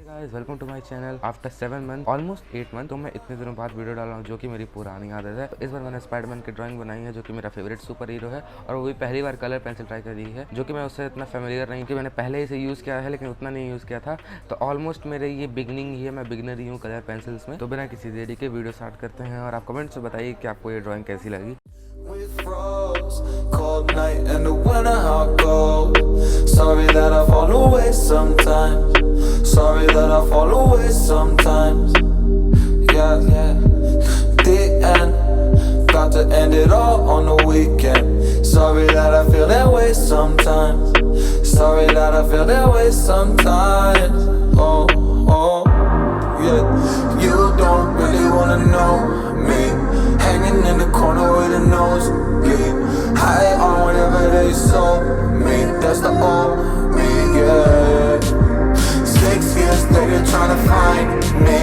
Guys welcome to my channel. After 7 month almost 8 month तो मैं इतने दिनों बाद वीडियो डाल रहा हूँ, जो कि मेरी पुरानी आदत है। तो इस बार मैंने स्पाइडरमैन की ड्राइंग बनाई है, जो कि मेरा फेवरेट सुपर हीरो है, और वो भी पहली बार कलर पेंसिल ट्राई करी है, जो कि मैं उससे इतना फेमिलियर नहीं कि मैंने पहले इसे यूज़ किया है, लेकिन उतना नहीं यूज़ किया था। तो ऑलमोस्ट मेरे ये बिगनिंग ही है, मैं बिगनर ही हूँ कलर पेंसिल्स में। तो बिना किसी देरी के वीडियो स्टार्ट करते हैं, और आप कमेंट्स में बताइए कि आपको ये ड्राइंग कैसी लगी। Cold night in the winter, how it goes. Sorry that I fall away sometimes. Sorry that I fall away sometimes. Yeah, the end. Got to end it all on the weekend. Sorry that I feel that way sometimes. Sorry that I feel that way sometimes. Oh, yeah. You don't really wanna know me. Hanging in the corner with a nosebleed. High on whatever they sold me. That's the old me, yeah. 6 years later trying to find me.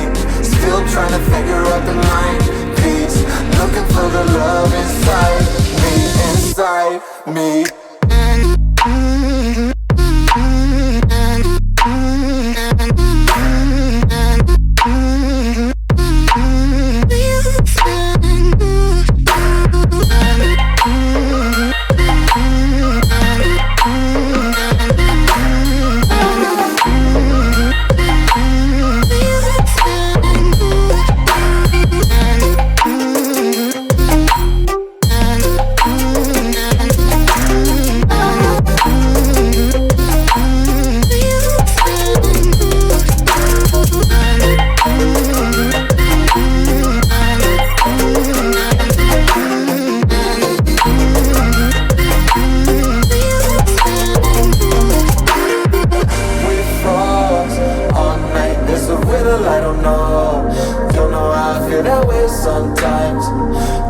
Still trying to figure out the mind piece. Looking for the love inside me, inside me. I don't know how I feel that way sometimes.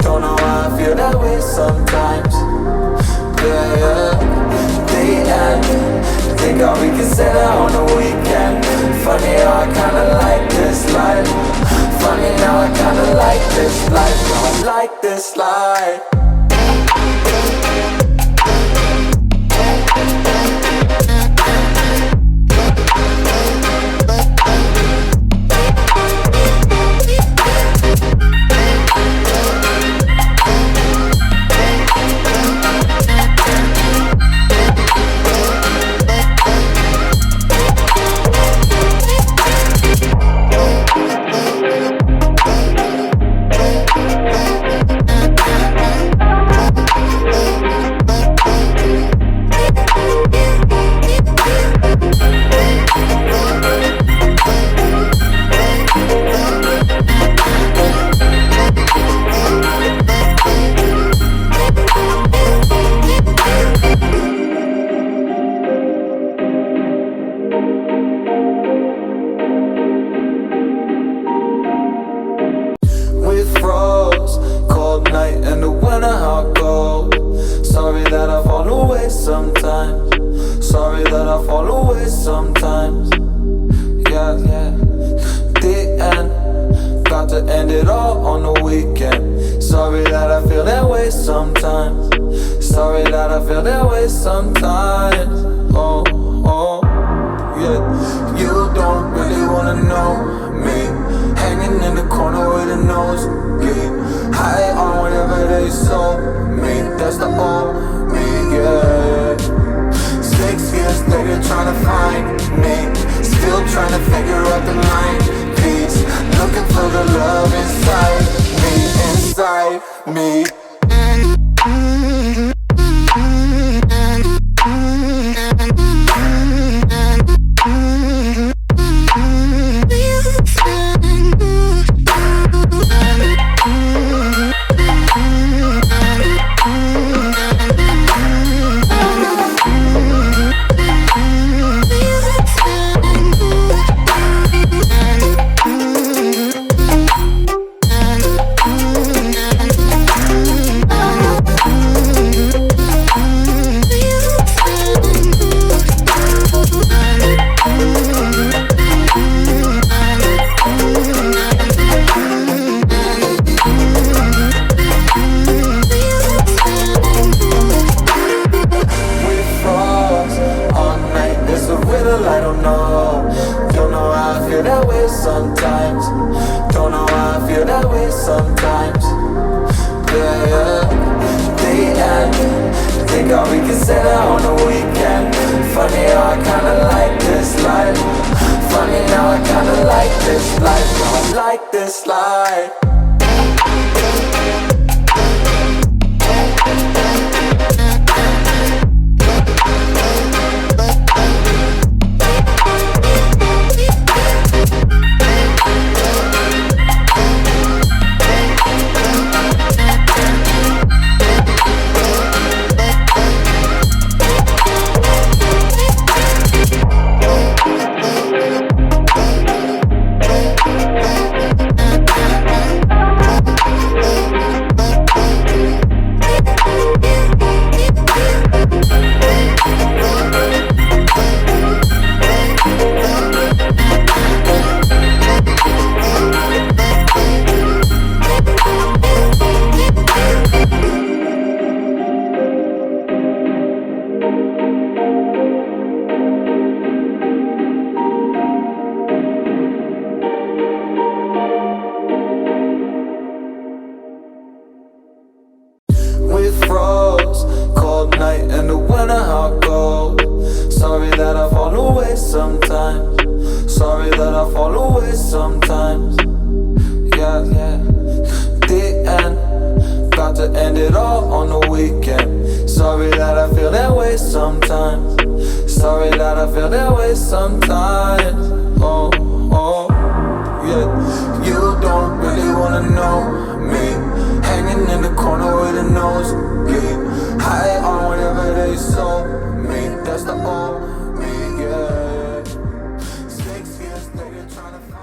Don't know how I feel that way sometimes. Yeah. The end. Think how we can say that on the weekend. Funny how I kinda like this life. Funny how I kinda like this life. Now I like this life. Sorry that I fall away sometimes. Sorry that I fall away sometimes. Yeah. The end. Got to end it all on the weekend. Sorry that I feel that way sometimes. Sorry that I feel that way sometimes. Oh, yeah. You don't really wanna know me. Hanging in the corner with a nosebleed. High on whatever they sold me. That's the old me, yeah. 6 years later trying to find me. Still trying to figure out the mind piece. Looking for the love inside me, inside me. feel that way sometimes. Don't know why I feel that way sometimes. Yeah, yeah. The end. Think how we can say that on the weekend. Funny how I kinda like this life. Funny now I kinda like this life. Now I like this life. That's the old me, yeah. 6 years later, trying to find